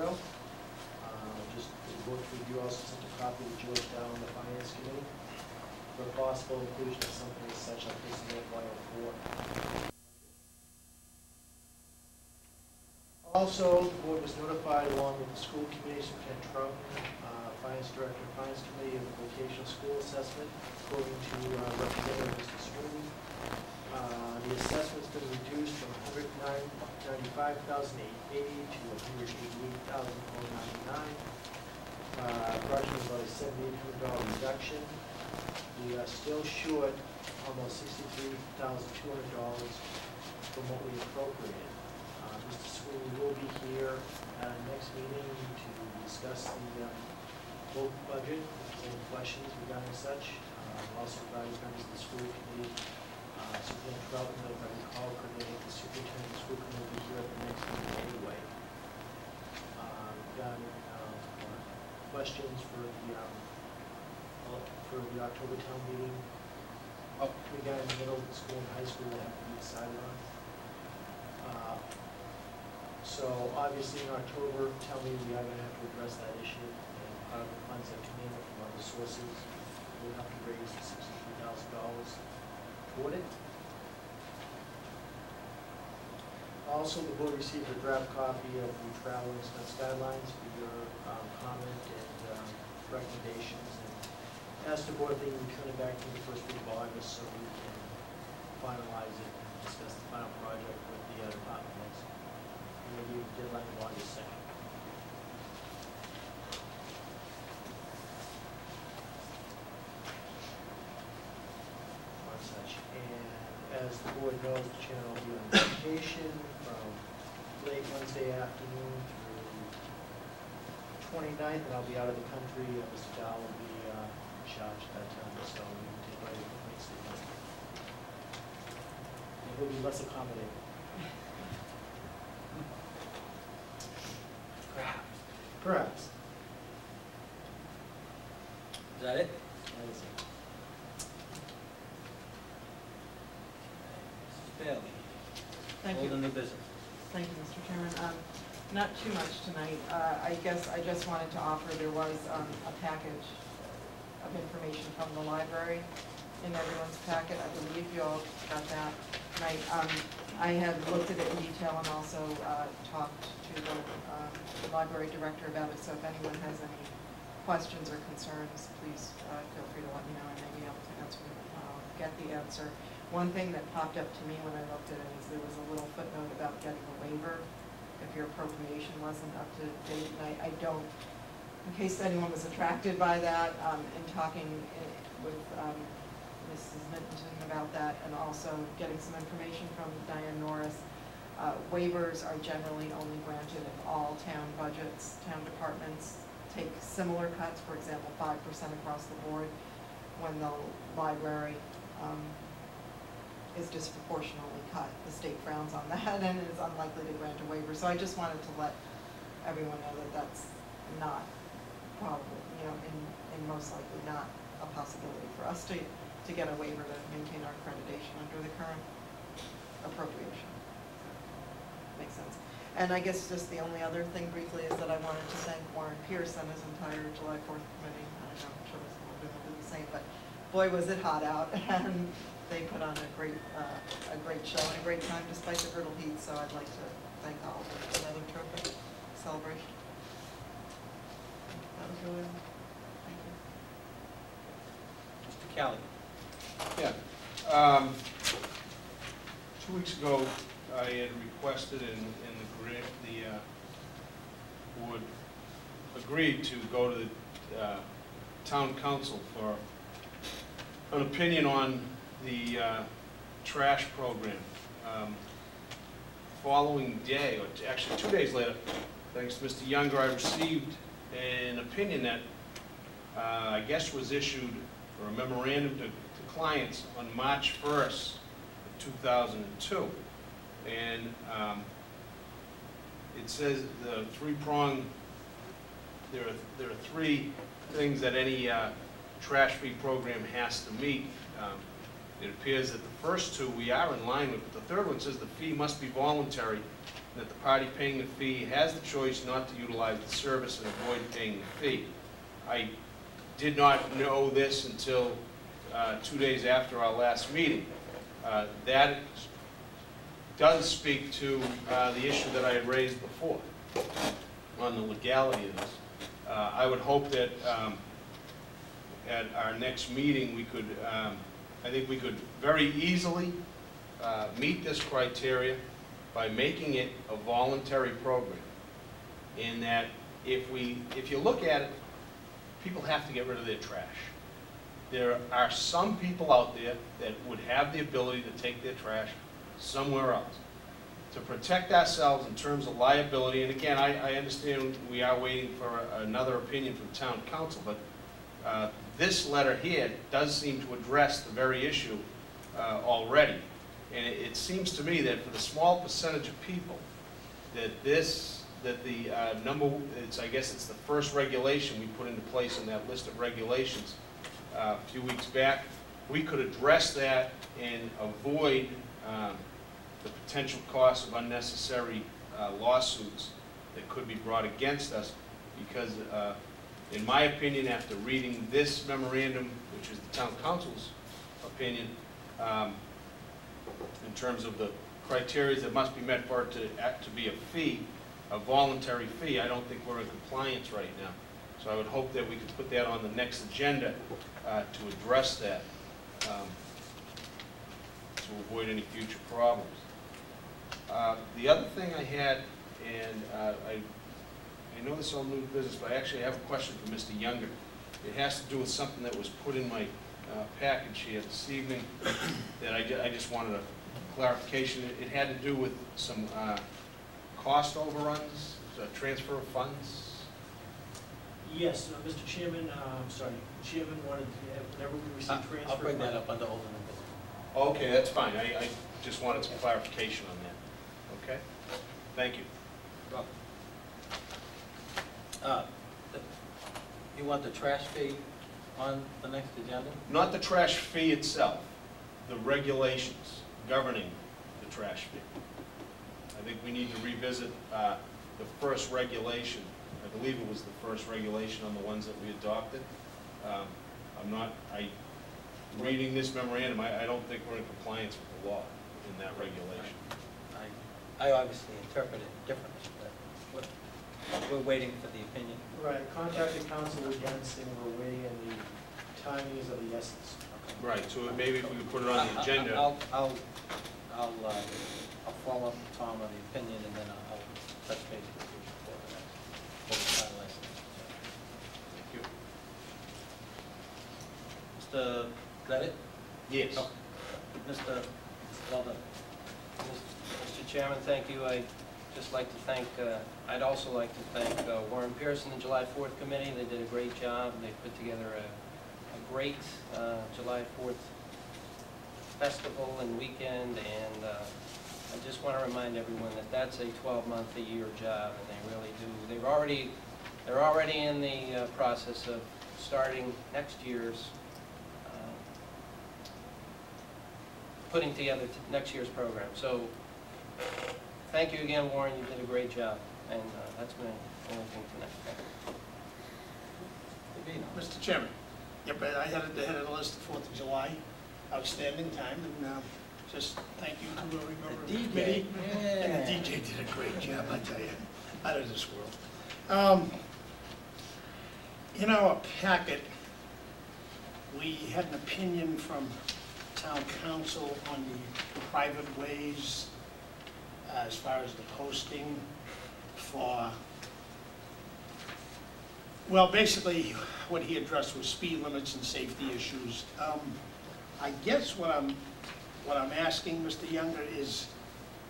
ago. Just the board review also sent a copy to George down on the Finance Committee for possible inclusion of something as such like this in FY04. Also, the board was notified along with the school committee, Superintendent Troutman, Finance Director and Finance Committee of the vocational school assessment, according to Representative Mr. Sweeney. The assessment's been reduced from $195,880 to $188,499. Approximately about a $7,800 reduction. We are still short almost $63,200 from what we appropriated. Mr. Sweeney will be here at our next meeting to discuss the full budget and questions regarding such. Also provided members of the school committee. Superintendent Troutman, if I recall correctly, the superintendent of the school committee will be here at the next meeting anyway. Got questions for the October town meeting regarding the middle school and high school will have to be decided on. So obviously in October town meeting we are going to have to address that issue, and part of the funds that come in from other sources we'll have to raise $63,000 toward it. Also, the board received a draft copy of the travel expense guidelines for your comment and recommendations, and asked the board if they can return it back to the first week of August so we can finalize it and discuss the final project with the department heads. And we'll give a deadline of August 2nd. And as the board knows, the chair will be on vacation from late Wednesday afternoon through 29th, and I'll be out of the country. Mr. Dow will be in charge at that time, so we can take right into Wednesday night. And he'll be less accommodating. Perhaps. Is that it? That is it. Bailey. Thank Old you. and new business. Thank you, Mr. Chairman. Not too much tonight. I guess I just wanted to offer, there was a package of information from the library in everyone's packet. I believe you all got that tonight. I have looked at it in detail and also talked to the library director about it, so if anyone has any questions or concerns, please feel free to let me know. I may be able to answer them. Get the answer. One thing that popped up to me when I looked at it is there was a little footnote about getting a waiver if your appropriation wasn't up to date. And I don't, in case anyone was attracted by that, in talking with Mrs. Minton about that, and also getting some information from Diane Norris, waivers are generally only granted if all town budgets, town departments take similar cuts, for example, 5% across the board, when the library is disproportionately cut. The state frowns on that and is unlikely to grant a waiver. So I just wanted to let everyone know that that's not probably, and most likely not a possibility for us to get a waiver to maintain our accreditation under the current appropriation. Makes sense. And I guess just the only other thing briefly is that I wanted to thank Warren Pierce and his entire July 4th committee. I don't know, I'm sure Mr. Mulder will do the same, but boy was it hot out, and they put on a great show and a great time despite the brutal heat. So I'd like to thank all for another terrific celebration. That was really all. Thank you. Mr. Kelly. Yeah. 2 weeks ago, I had requested and the board agreed to go to the town council for an opinion on the trash program. Following day, or actually 2 days later, thanks to Mr. Younger, I received an opinion that I guess was issued, or a memorandum to clients on March 1st of 2002. And it says the three-prong, there are three things that any trash-free program has to meet. It appears that the first two we are in line with, but the third one says the fee must be voluntary that the party paying the fee has the choice not to utilize the service and avoid paying the fee. I did not know this until 2 days after our last meeting. That does speak to the issue that I had raised before on the legality of this. I would hope that at our next meeting we could, I think we could very easily meet this criteria by making it a voluntary program. In that if you look at it, people have to get rid of their trash. There are some people out there that would have the ability to take their trash somewhere else. To protect ourselves in terms of liability, and again, I understand we are waiting for another opinion from town council, but this letter here does seem to address the very issue already. And it seems to me that for the small percentage of people, that I guess it's the first regulation we put into place in that list of regulations a few weeks back, we could address that and avoid the potential cost of unnecessary lawsuits that could be brought against us, because in my opinion, after reading this memorandum, which is the town council's opinion, in terms of the criteria that must be met for it to be a fee, a voluntary fee, I don't think we're in compliance right now. So I would hope that we could put that on the next agenda to address that, to avoid any future problems. The other thing I had, and I know this is all new business, but I actually have a question for Mr. Younger. It has to do with something that was put in my package here this evening that I just wanted a clarification. It had to do with some cost overruns, transfer of funds. Yes, Mr. Chairman, Chairman wanted, whenever we receive transfer. I'll bring that up under old and new business. Okay, that's fine. I just wanted some clarification on that. Okay? Thank you. You want the trash fee on the next agenda? Not the trash fee itself, the regulations governing the trash fee. I think we need to revisit the first regulation. I believe it was the first regulation on the ones that we adopted. Reading this memorandum, I don't think we're in compliance with the law in that regulation. I obviously interpret it differently, but we're waiting for the opinion. Right, contacted council again, saying we're waiting, and the timing is of the essence. Right, so maybe if we could put it on the agenda. I'll follow up with Tom on the opinion, and then I'll touch base with you before the next finalize it. Thank you. Mr. Is that it? Yes. Oh, Mr. Weldon. Mr. Chairman, thank you. I'd also like to thank Warren Pearson and July 4th Committee. They did a great job. They put together a great July 4th festival and weekend, and I just want to remind everyone that that's a 12-month-a-year job, and they really do. They're already in the process of starting next year's putting together next year's program. So thank you again, Warren. You did a great job, and that's my only thing tonight. Mr. Chairman, yep, I had it ahead of the list, the 4th of July, outstanding time, and just thank you to every member of the committee. And the DJ did a great job, I tell you, out of this world. In our packet, we had an opinion from town council on the private ways as far as the posting for, well, basically what he addressed was speed limits and safety issues. I guess what I'm asking, Mr. Younger, is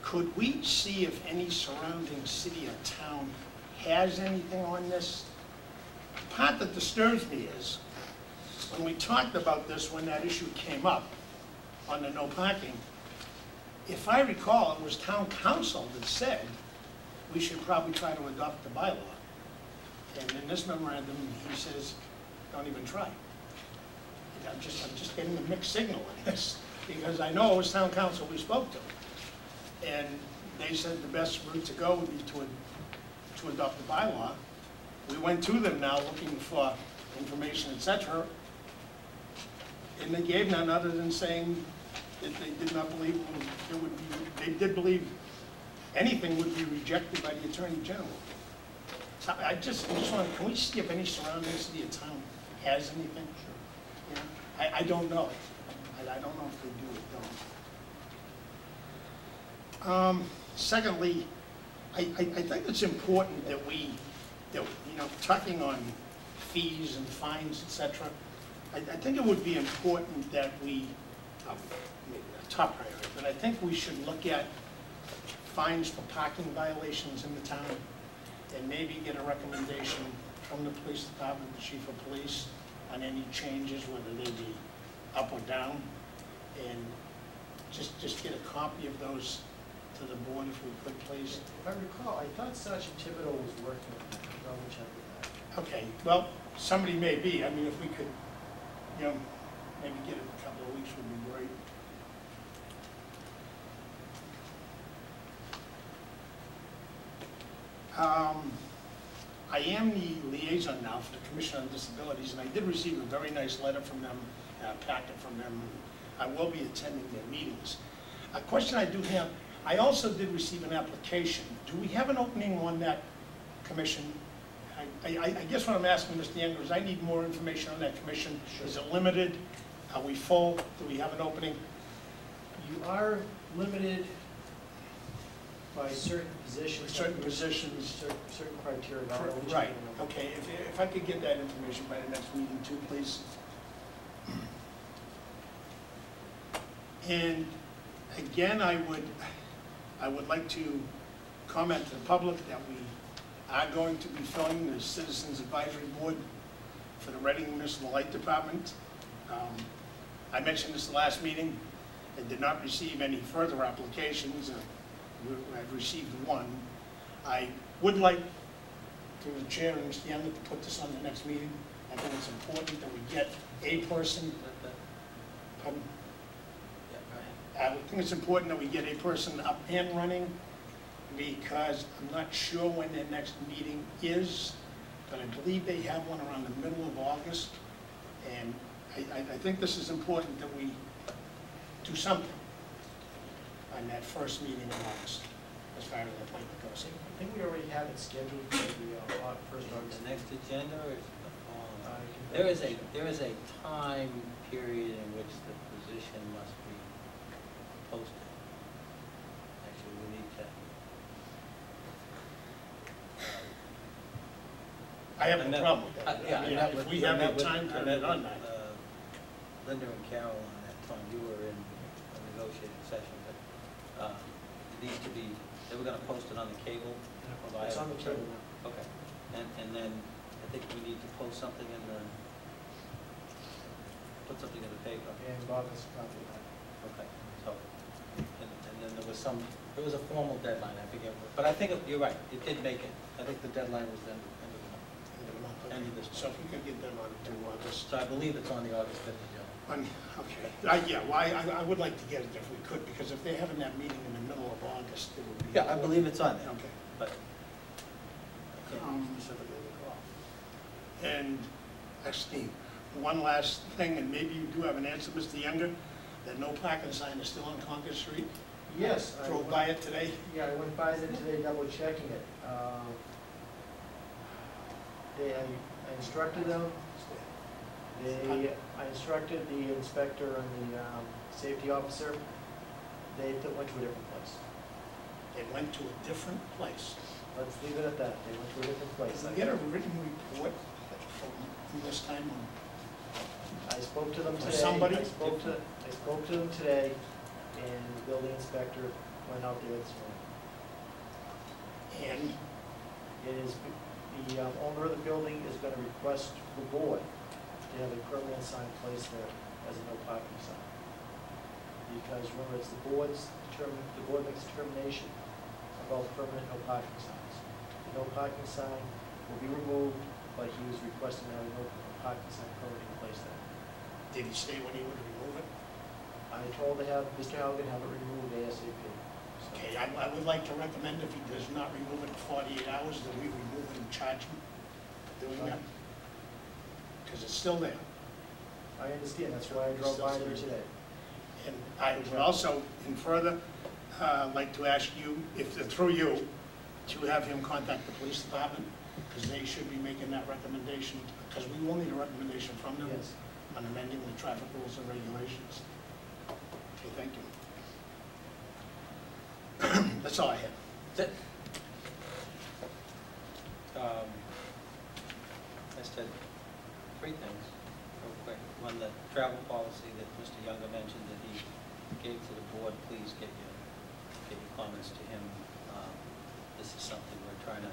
could we see if any surrounding city or town has anything on this? The part that disturbs me is when we talked about this, when that issue came up on the no parking, if I recall, it was town council that said we should probably try to adopt the bylaw. And in this memorandum, he says, don't even try. I'm just getting a mixed signal on this, because I know it was town council we spoke to. And they said the best route to go would be to adopt the bylaw. We went to them now looking for information, et cetera, and they gave none other than saying that they did not believe it would be, they did believe anything would be rejected by the Attorney General. So I just want, can we see if any surrounding city or town has anything? Sure. Yeah, I don't know. I don't know if they do or don't. Secondly, I think it's important that we, talking on fees and fines, et cetera, I think it would be important that we, maybe a top priority, but I think we should look at fines for parking violations in the town, and maybe get a recommendation from the police department, the chief of police, on any changes, whether they be up or down, and just get a copy of those to the board if we could, please. If I recall, I thought Sergeant Thibodeau was working on that. I'll double check with that. Okay, well, somebody may be. I mean, if we could, maybe get it in a couple of weeks would be great. I am the liaison now for the Commission on Disabilities, and I did receive a very nice letter from them, a packet from them. I will be attending their meetings. A question I do have, I also did receive an application. Do we have an opening on that commission? I guess what I'm asking, Mr. Younger, is I need more information on that commission. Sure. Is it limited? Are we full? Do we have an opening? You are limited by certain positions. Certain positions. Certain criteria. Right, okay. If I could get that information by the next meeting too, please. And again, I would like to comment to the public that we are going to be filling the Citizens Advisory Board for the Reading Municipal Light Department. I mentioned this last meeting. I did not receive any further applications. I've received one. I would like, through the chair and Mr. Younger, to put this on the next meeting. I think it's important that we get a person. Pardon? I think it's important that we get a person up and running, because I'm not sure when their next meeting is, but I believe they have one around the middle of August. And I think this is important that we do something on that first meeting in August, as far as the appointment goes. I think we already have it scheduled for the first August. The next agenda or is the following? There is a time period in which the position must be posted. Actually, we need to. I have no problem with that. If we have a time period on that. Linda and Carol on that time, you were in a negotiating session, but it needs to be, they were gonna post it on the cable. It's on the cable. Okay, and then I think we need to post something in the, put something in the paper. And Bob has a copy of that. Okay, so, and then there was a formal deadline, I forget, but I think, you're right, it did make it. I think the deadline was then, end of the month. End of this month. So if we could get them on to August. So I believe it's on the August 5th agenda. Okay, yeah, well, I would like to get it if we could, because if they're having that meeting in the middle of August, it would be. Yeah, I believe it's on there. Okay. But I can't specifically recall. And actually, one last thing, and maybe you do have an answer, Mr. Younger, that no parking sign is still on Concord Street? Yes. I drove by it today. Yeah, I went by it today, double checking it. I instructed them. I instructed the inspector and the safety officer. They went to a different place. They went to a different place. Let's leave it at that. They went to a different place. Did I get a written report from this time on? I spoke to them Or today. somebody? I spoke to them today, and the building inspector went out there this morning. And It is, the owner of the building is gonna request the board to have a permanent sign placed there as a no parking sign. Because remember, it's the board makes a determination about permanent no parking signs. The no parking sign will be removed, but he was requesting to have a no parking sign permanently placed there. did he say when he would remove it? I told to have Mr. Halligan have it removed ASAP. Okay, I would like to recommend if he does not remove it in 48 hours, that we remove it and charge him for doing that. Because it's still there. I understand, that's why I drove by there today. And I would also, in further, like to ask you, if through you, to have him contact the police department, because they should be making that recommendation, because we will need a recommendation from them Yes. on amending the traffic rules and regulations. Okay, thank you. That's all I have. That's it. I said three things, real quick. One, the travel policy that Mr. Younger mentioned that he gave to the board, please get your comments to him. This is something we're trying to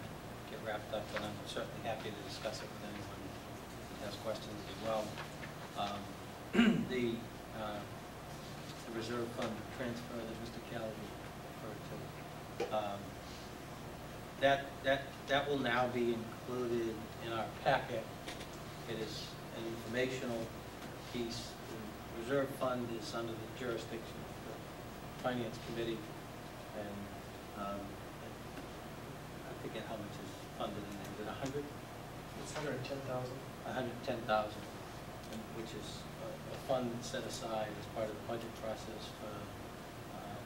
get wrapped up, and I'm certainly happy to discuss it with anyone who has questions as well. The reserve fund transfer that Mr. Callaghan referred to, that will now be included in our packet. It is an informational piece. The reserve fund is under the jurisdiction of the Finance Committee, and I forget how much is funded in there. Is it 100? It's 110,000. 110,000, which is a fund set aside as part of the budget process for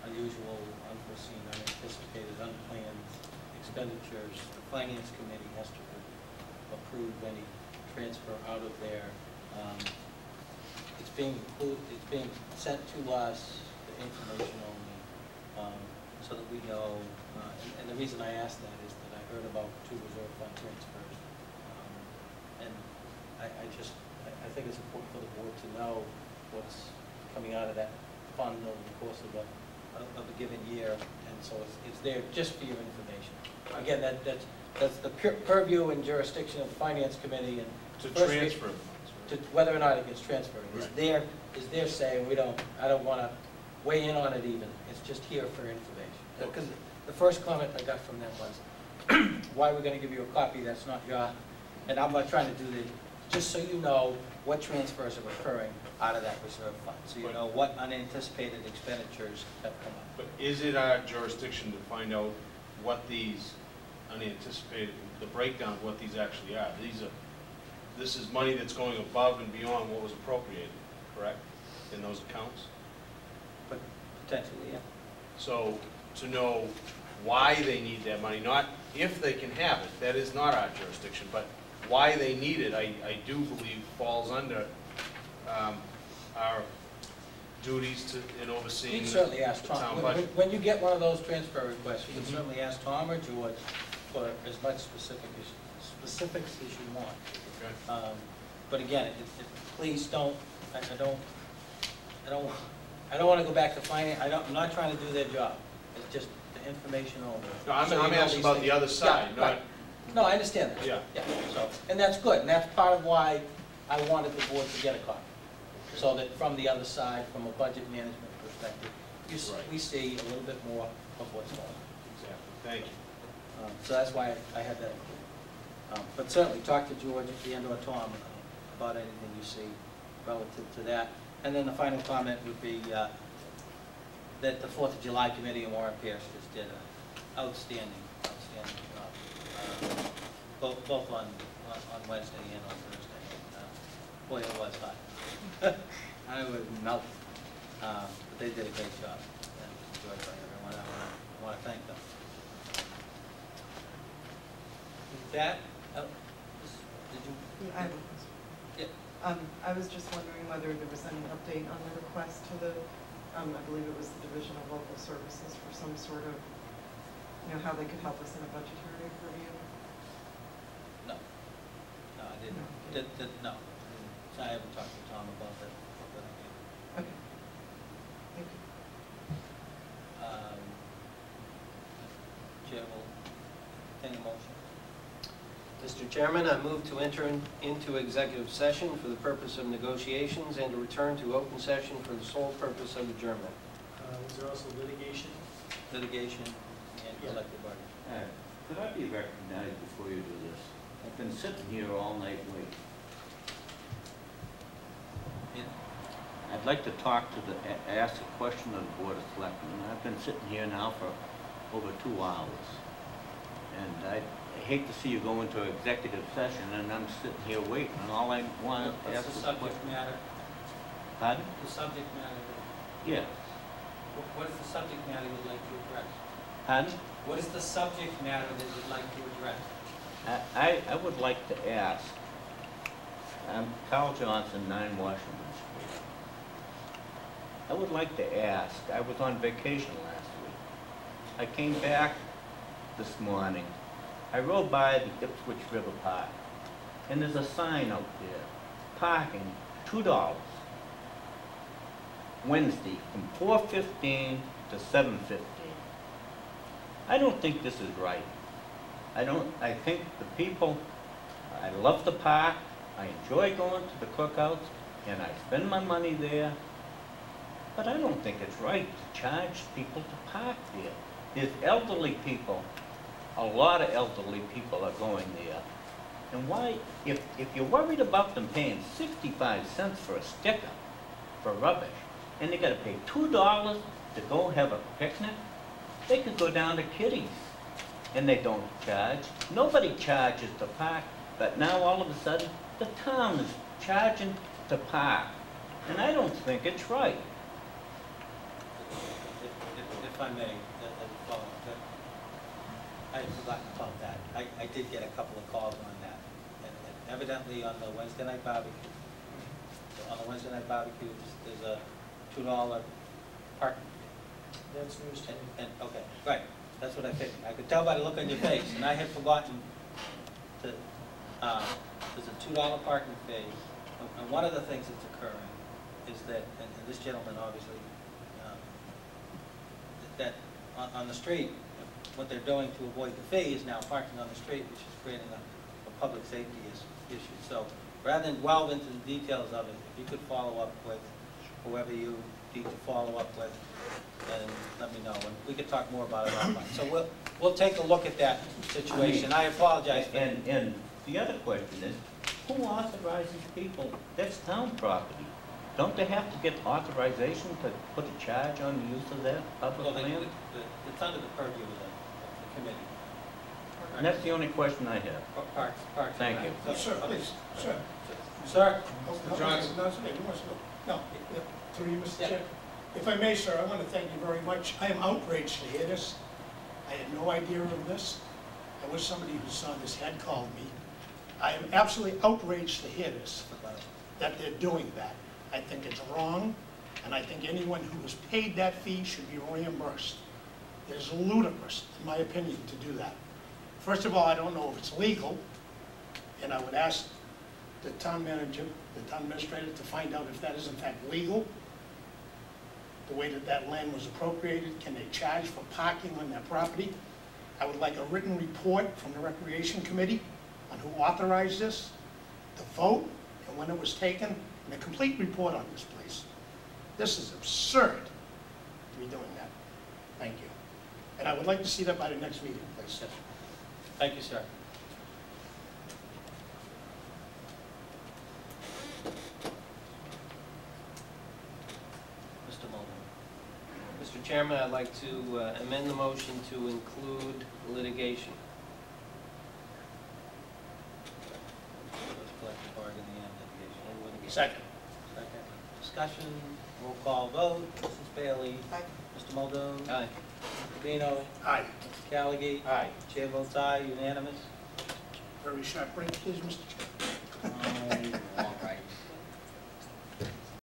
unusual, unforeseen, unanticipated, unplanned expenditures. The Finance Committee has to approve any transfer out of there. It's being sent to us for information only, so that we know. And the reason I asked that is that I heard about 2 reserve fund transfers, and I think it's important for the board to know what's coming out of that fund over the course of a given year, and so it's there just for your information. Again, that's the purview and jurisdiction of the Finance Committee, and To transfer funds, to right? whether or not it gets transferred. Right. Is there saying I don't want to weigh in on it even. It's just here for information. Because the first comment I got from them was, why are we going to give you a copy that's not your, and I'm not trying to do just so you know what transfers are occurring out of that reserve fund, so you know what unanticipated expenditures have come up. But is it our jurisdiction to find out what these unanticipated, the breakdown of what these actually are? This is money that's going above and beyond what was appropriated, correct, in those accounts? But potentially, yeah. So to know why they need that money, not if they can have it, that is not our jurisdiction, but why they need it, I do believe falls under our duties in overseeing You can the certainly ask the Tom. town budget. When you get one of those transfer requests, you can certainly ask Tom or George for as much specifics as you want. Okay. But again, please don't, I don't want to go back to finance. I'm not trying to do their job. It's just the information only. No, I'm So you know asking these about things. the other side, Yeah, not, right. No, I understand that. Yeah. Yeah, so, and that's good, and that's part of why I wanted the board to get a copy. So that from the other side, from a budget management perspective, Right. we see a little bit more of what's going on. exactly, thank you. So that's why I had that. But certainly, talk to George and or Tom about anything you see relative to that. And then the final comment would be that the 4th of July Committee and Warren Pierce just did an outstanding job, both on Wednesday and on Thursday. And, boy, it was hot. I would melt. But they did a great job. And enjoyed by everyone. I want to thank them. With that, did you? I have a question. Yeah. I was just wondering whether there was any update on the request to the, I believe it was the Division of Local Services for some sort of, how they could help us in a budgetary review. No. No, I didn't. No. No. So I haven't talked to Tom about that. Okay. Thank you. Chair will entertain a motion. Mr. Chairman, I move to enter into executive session for the purpose of negotiations and to return to open session for the sole purpose of adjournment. Was there also litigation? Litigation and collective bargaining. Could I be recognized before you do this? I've been sitting here all night waiting. I'd like to talk to ask a question of the Board of Selectmen. I've been sitting here now for over 2 hours. And I hate to see you go into executive session and I'm sitting here waiting and all I want to ask What's is... the subject matter? Pardon? The subject matter. Yes. What is the subject matter you'd like to address? Pardon? What is the subject matter that you'd like to address? I would like to ask, I'm Carl Johnson, 9 Washington Street. I would like to ask, I was on vacation last week. I came back this morning. I rode by the Ipswich River Park, and there's a sign out there, parking, $2. Wednesday, from 4:15 to 7:15. I don't think this is right. I think the people, I love the park, I enjoy going to the cookouts, and I spend my money there, but I don't think it's right to charge people to park there. There's elderly people, a lot of elderly people are going there. And why, if you're worried about them paying 65 cents for a sticker for rubbish, and they gotta pay $2 to go have a picnic, they could go down to Kitty's, and they don't charge. Nobody charges to park, but now all of a sudden, the town is charging to park. And I don't think it's right. If I may, follow up, I had forgotten about that. I did get a couple of calls on that. And evidently on the Wednesday night barbecue, there's a $2 parking. That's news to me. And, okay, right, that's what I figured. I could tell by the look on your face, and I had forgotten that, there's a $2 parking fee. And one of the things that's occurring is that, and this gentleman obviously, that on the street, what they're doing to avoid the fee is now parking on the street, which is creating a public safety issue. So rather than delve into the details of it, if you could follow up with whoever you need to follow up with, and let me know, and we could talk more about it offline. So we'll take a look at that situation. I apologize for that. And the other question is, who authorizes people? That's town property. Don't they have to get authorization to put a charge on the use of that public Well, land? it's under the purview of the committee. And that's the only question I have. Parks. Thank you. So- Sir, please, sir. Sir? Mr. Johnson. No, it's okay. Who wants to go? No, yeah, through you, Mr. Yeah. Chair. If I may, sir, I want to thank you very much. I am outraged to hear this. I had no idea of this. I wish somebody who saw this had called me. I am absolutely outraged to hear this, that they're doing that. I think it's wrong, and I think anyone who has paid that fee should be reimbursed. It is ludicrous, in my opinion, to do that. First of all, I don't know if it's legal, and I would ask the town manager, the town administrator, to find out if that is in fact legal. The way that that land was appropriated, can they charge for parking on their property? I would like a written report from the Recreation Committee on who authorized this, the vote, and when it was taken, and a complete report on this, please. This is absurd to be doing that. Thank you. And I would like to see that by the next meeting, please. Thank you, sir. Mr. Mulder. Mr. Chairman, I'd like to amend the motion to include litigation. Collective bargaining and litigation. Second. Second. Discussion, roll call vote. Mrs. Bailey. Aye. Mr. Muldoon. Aye. Mr. Vino. Aye. Mr. Callaghan. Aye. Chair votes aye, unanimous. Very sharp break, please, Mr. Chair.